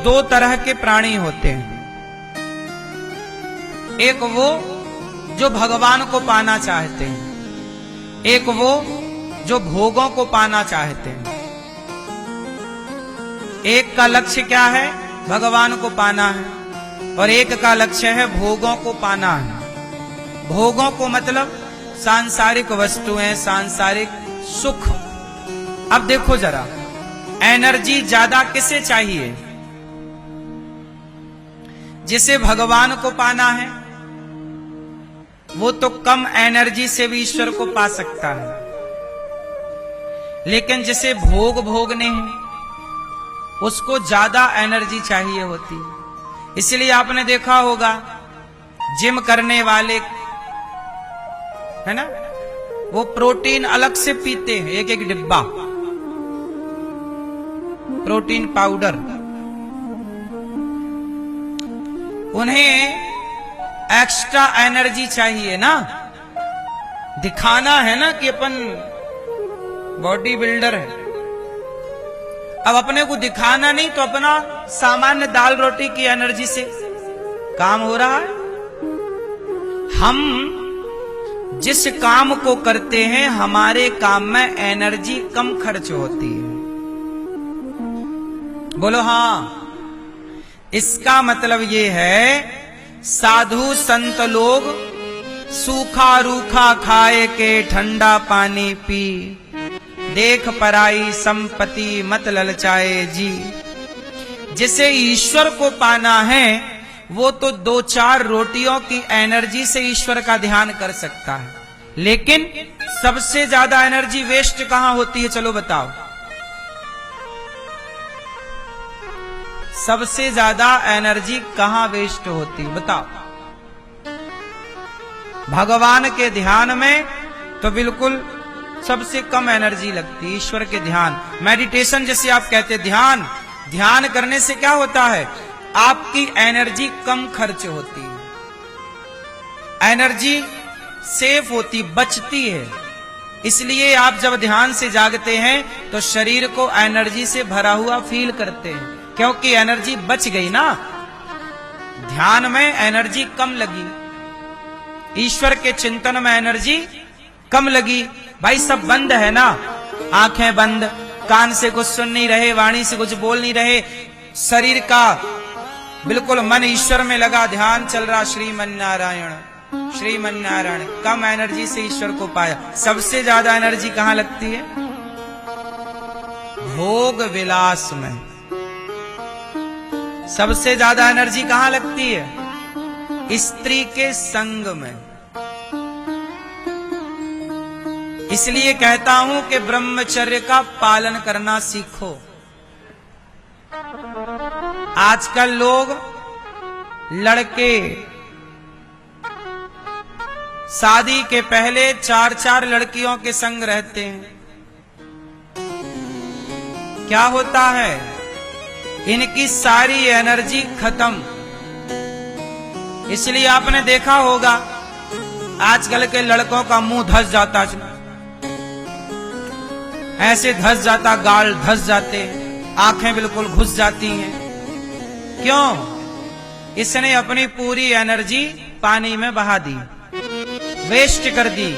दो तरह के प्राणी होते हैं। एक वो जो भगवान को पाना चाहते हैं, एक वो जो भोगों को पाना चाहते हैं। एक का लक्ष्य क्या है? भगवान को पाना है, और एक का लक्ष्य है भोगों को पाना है। भोगों को मतलब सांसारिक वस्तुएं, सांसारिक सुख। अब देखो जरा, एनर्जी ज्यादा किसे चाहिए? जिसे भगवान को पाना है वो तो कम एनर्जी से भी ईश्वर को पा सकता है, लेकिन जिसे भोग भोगने हैं उसको ज्यादा एनर्जी चाहिए होती है। इसलिए आपने देखा होगा जिम करने वाले है ना, वो प्रोटीन अलग से पीते हैं, एक एक डिब्बा प्रोटीन पाउडर। उन्हें एक्स्ट्रा एनर्जी चाहिए ना, दिखाना है ना कि अपन बॉडी बिल्डर है। अब अपने को दिखाना नहीं तो अपना सामान्य दाल रोटी की एनर्जी से काम हो रहा है। हम जिस काम को करते हैं हमारे काम में एनर्जी कम खर्च होती है। बोलो हाँ। इसका मतलब ये है साधु संत लोग सूखा रूखा खाए के ठंडा पानी पी, देख पराई संपत्ति मत ललचाए जी। जिसे ईश्वर को पाना है वो तो 2-4 रोटियों की एनर्जी से ईश्वर का ध्यान कर सकता है, लेकिन सबसे ज्यादा एनर्जी वेस्ट कहां होती है? चलो बताओ। सबसे ज्यादा एनर्जी कहां वेस्ट होती है? बताओ। भगवान के ध्यान में तो बिल्कुल सबसे कम एनर्जी लगती है। ईश्वर के ध्यान, मेडिटेशन जैसे आप कहते ध्यान, ध्यान करने से क्या होता है? आपकी एनर्जी कम खर्च होती है, एनर्जी सेफ होती, बचती है। इसलिए आप जब ध्यान से जागते हैं तो शरीर को एनर्जी से भरा हुआ फील करते हैं, क्योंकि एनर्जी बच गई ना। ध्यान में एनर्जी कम लगी, ईश्वर के चिंतन में एनर्जी कम लगी। भाई सब बंद है ना, आंखें बंद, कान से कुछ सुन नहीं रहे, वाणी से कुछ बोल नहीं रहे, शरीर का बिल्कुल मन ईश्वर में लगा, ध्यान चल रहा, श्रीमन नारायण श्रीमन नारायण। कम एनर्जी से ईश्वर को पाया। सबसे ज्यादा एनर्जी कहां लगती है? भोग विलास में। सबसे ज्यादा एनर्जी कहां लगती है? स्त्री के संग में। इसलिए कहता हूं कि ब्रह्मचर्य का पालन करना सीखो। आजकल लोग लड़के शादी के पहले 4-4 लड़कियों के संग रहते हैं। क्या होता है? इनकी सारी एनर्जी खत्म। इसलिए आपने देखा होगा आजकल के लड़कों का मुंह धस जाता, ऐसे धस जाता, गाल धस जाते, आंखें बिल्कुल घुस जाती हैं। क्यों? इसने अपनी पूरी एनर्जी पानी में बहा दी, वेस्ट कर दी,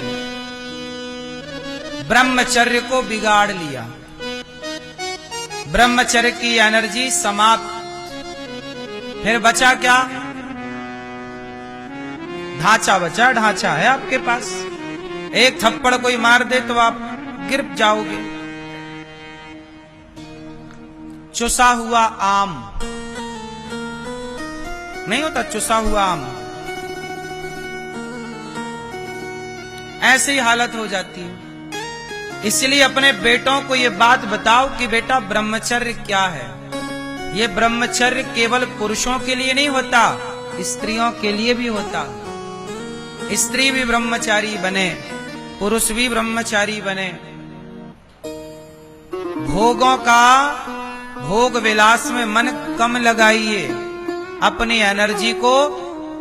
ब्रह्मचर्य को बिगाड़ लिया। ब्रह्मचर्य की एनर्जी समाप्त। फिर बचा क्या? ढांचा बचा। ढांचा है आपके पास, एक थप्पड़ कोई मार दे तो आप गिर जाओगे। चुसा हुआ आम नहीं होता, चुसा हुआ आम, ऐसी हालत हो जाती है। इसलिए अपने बेटों को ये बात बताओ कि बेटा ब्रह्मचर्य क्या है। ये ब्रह्मचर्य केवल पुरुषों के लिए नहीं होता, स्त्रियों के लिए भी होता। स्त्री भी ब्रह्मचारी बने, पुरुष भी ब्रह्मचारी बने। भोगों का, भोग विलास में मन कम लगाइए। अपनी एनर्जी को,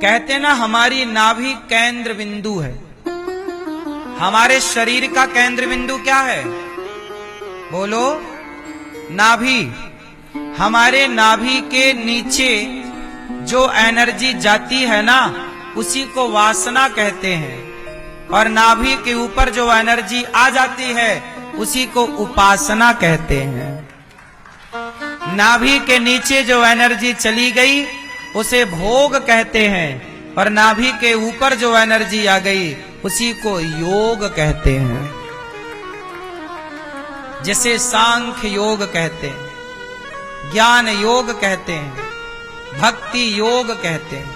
कहते ना हमारी नाभि केंद्र बिंदु है। हमारे शरीर का केंद्र बिंदु क्या है? बोलो, नाभि। हमारे नाभि के नीचे जो एनर्जी जाती है ना, उसी को वासना कहते हैं, और नाभि के ऊपर जो एनर्जी आ जाती है उसी को उपासना कहते हैं। नाभि के नीचे जो एनर्जी चली गई उसे भोग कहते हैं, और नाभि के ऊपर जो एनर्जी आ गई उसी को योग कहते हैं। जिसे सांख्य योग कहते हैं, ज्ञान योग कहते हैं, भक्ति योग कहते हैं।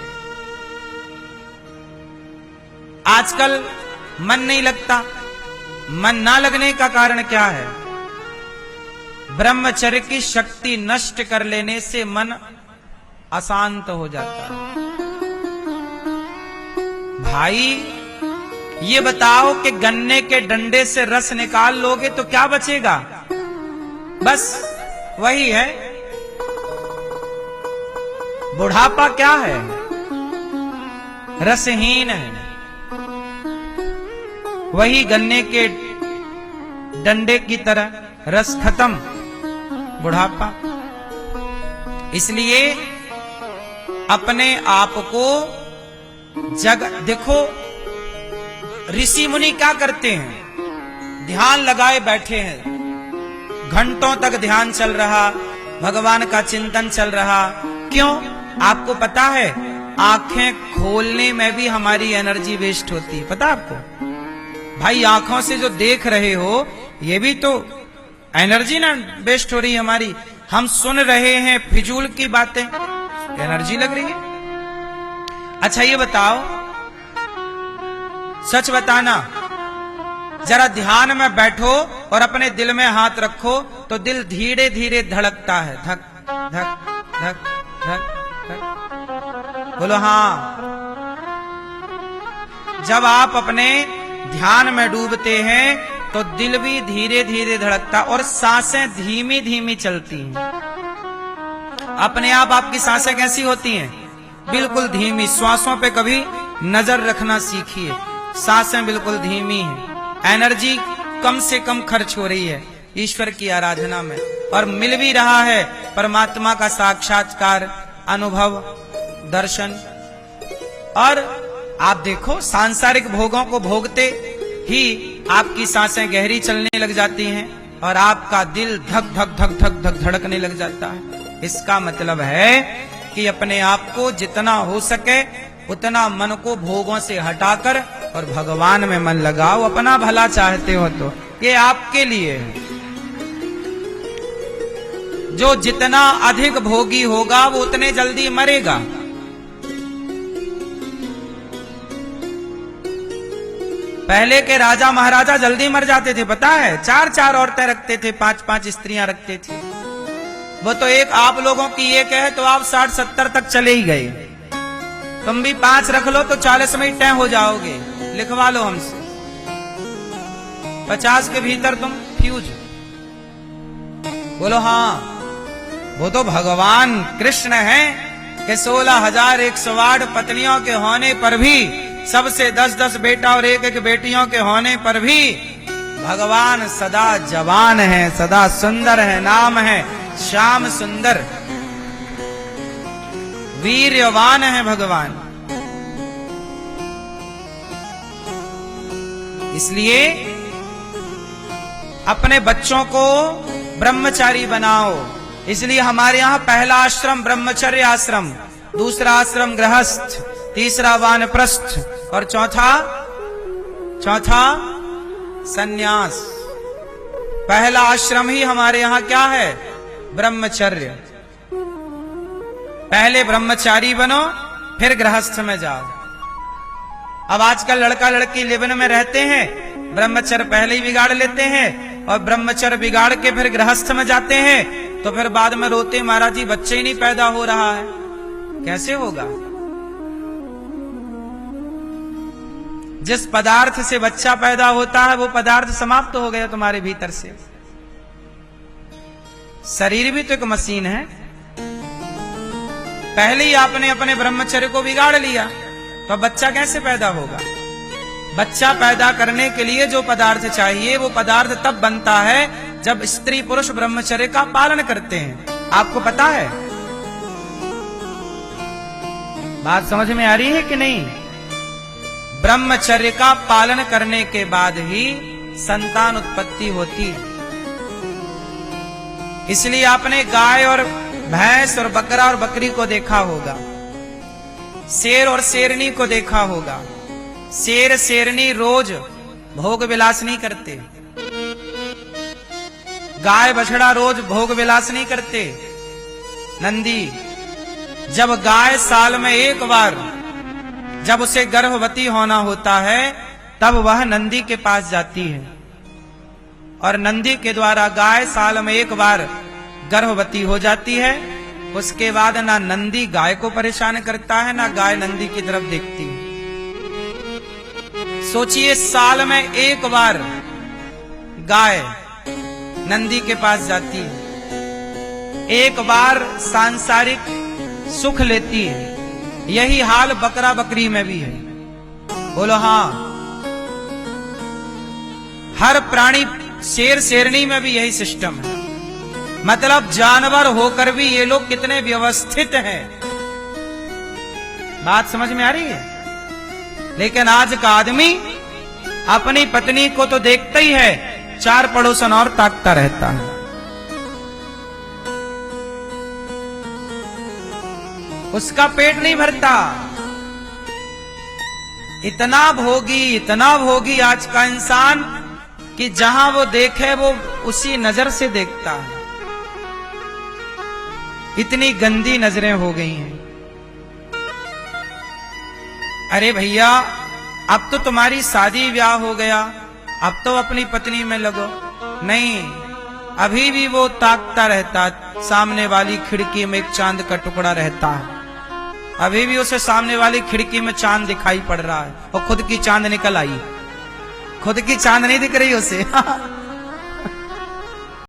आजकल मन नहीं लगता। मन ना लगने का कारण क्या है? ब्रह्मचर्य की शक्ति नष्ट कर लेने से मन अशांत हो जाता है। भाई ये बताओ कि गन्ने के डंडे से रस निकाल लोगे तो क्या बचेगा? बस वही है। बुढ़ापा क्या है? रसहीन है। वही गन्ने के डंडे की तरह, रस खत्म, बुढ़ापा। इसलिए अपने आप को देखो, ऋषि मुनि क्या करते हैं? ध्यान लगाए बैठे हैं, घंटों तक ध्यान चल रहा, भगवान का चिंतन चल रहा। क्यों? आपको पता है आंखें खोलने में भी हमारी एनर्जी वेस्ट होती है। पता आपको? भाई आंखों से जो देख रहे हो ये भी तो एनर्जी ना वेस्ट हो रही है हमारी। हम सुन रहे हैं फिजूल की बातें, एनर्जी लग रही है। अच्छा ये बताओ, सच बताना, जरा ध्यान में बैठो और अपने दिल में हाथ रखो तो दिल धीरे धीरे धड़कता है, धक धक धक धक धक। बोलो हाँ। जब आप अपने ध्यान में डूबते हैं तो दिल भी धीरे धीरे धड़कता और सांसें धीमी धीमी चलती हैं। अपने आप आपकी सांसें कैसी होती हैं? बिल्कुल धीमी। श्वासों पे कभी नजर रखना सीखिए, सांसें बिल्कुल धीमी हैं। एनर्जी कम से कम खर्च हो रही है ईश्वर की आराधना में, और मिल भी रहा है परमात्मा का साक्षात्कार, अनुभव, दर्शन। और आप देखो, सांसारिक भोगों को भोगते ही आपकी सांसें गहरी चलने लग जाती हैं और आपका दिल धक धक धक धक धक धड़कने लग जाता है। इसका मतलब है कि अपने आप को जितना हो सके उतना मन को भोगों से हटाकर और भगवान में मन लगाओ। अपना भला चाहते हो तो ये आपके लिए है। जो जितना अधिक भोगी होगा वो उतने जल्दी मरेगा। पहले के राजा महाराजा जल्दी मर जाते थे, पता है? 4-4 औरतें रखते थे, 5-5 स्त्रियां रखते थे। वो तो एक आप लोगों की एक है तो आप 60-70 तक चले ही गए। तुम भी 5 रख लो तो 40 में ही तय हो जाओगे। लिखवा लो हमसे, 50 के भीतर तुम फ्यूज। बोलो हाँ। वो तो भगवान कृष्ण है कि 16,108 पत्नियों के होने पर भी, सबसे 10-10 बेटा और 1-1 बेटियों के होने पर भी भगवान सदा जवान है, सदा सुंदर है। नाम है श्याम सुंदर, वीर्यवान है भगवान। इसलिए अपने बच्चों को ब्रह्मचारी बनाओ। इसलिए हमारे यहाँ पहला आश्रम ब्रह्मचर्य आश्रम, दूसरा आश्रम गृहस्थ, तीसरा वानप्रस्थ और चौथा सन्यास। पहला आश्रम ही हमारे यहाँ क्या है? ब्रह्मचर्य। पहले ब्रह्मचारी बनो फिर गृहस्थ में जाओ। अब आजकल लड़का लड़की लिव-इन में रहते हैं, ब्रह्मचर्य पहले ही बिगाड़ लेते हैं और ब्रह्मचर्य बिगाड़ के फिर गृहस्थ में जाते हैं तो फिर बाद में रोते, महाराज जी बच्चे ही नहीं पैदा हो रहा है। कैसे होगा? जिस पदार्थ से बच्चा पैदा होता है वो पदार्थ समाप्त हो गया तुम्हारे भीतर से। शरीर भी तो एक मशीन है। पहले ही आपने अपने ब्रह्मचर्य को बिगाड़ लिया तो बच्चा कैसे पैदा होगा? बच्चा पैदा करने के लिए जो पदार्थ चाहिए वो पदार्थ तब बनता है जब स्त्री पुरुष ब्रह्मचर्य का पालन करते हैं। आपको पता है? बात समझ में आ रही है कि नहीं? ब्रह्मचर्य का पालन करने के बाद ही संतान उत्पत्ति होती है। इसलिए आपने गाय और भैंस और बकरा और बकरी को देखा होगा, शेर और शेरनी को देखा होगा। शेर शेरनी रोज भोग विलास नहीं करते, गाय बछड़ा रोज भोग विलास नहीं करते। नंदी, जब गाय साल में एक बार, जब उसे गर्भवती होना होता है, तब वह नंदी के पास जाती है और नंदी के द्वारा गाय साल में एक बार गर्भवती हो जाती है। उसके बाद ना नंदी गाय को परेशान करता है, ना गाय नंदी की तरफ देखती है। सोचिए, साल में एक बार गाय नंदी के पास जाती है, एक बार सांसारिक सुख लेती है। यही हाल बकरा बकरी में भी है। बोलो हाँ। हर प्राणी, शेर शेरनी में भी यही सिस्टम है। मतलब जानवर होकर भी ये लोग कितने व्यवस्थित हैं। बात समझ में आ रही है? लेकिन आज का आदमी अपनी पत्नी को तो देखता ही है, चार पड़ोसन और ताकता रहता है। उसका पेट नहीं भरता। इतना भोगी आज का इंसान कि जहां वो देखे वो उसी नजर से देखता है। इतनी गंदी नजरें हो गई हैं। अरे भैया, अब तो तुम्हारी शादी ब्याह हो गया, अब तो अपनी पत्नी में लगो। नहीं, अभी भी वो ताकता रहता, सामने वाली खिड़की में एक चांद का टुकड़ा रहता है। अभी भी उसे सामने वाली खिड़की में चांद दिखाई पड़ रहा है और खुद की चांद निकल आई। खुद की चांद नहीं दिख रही उसे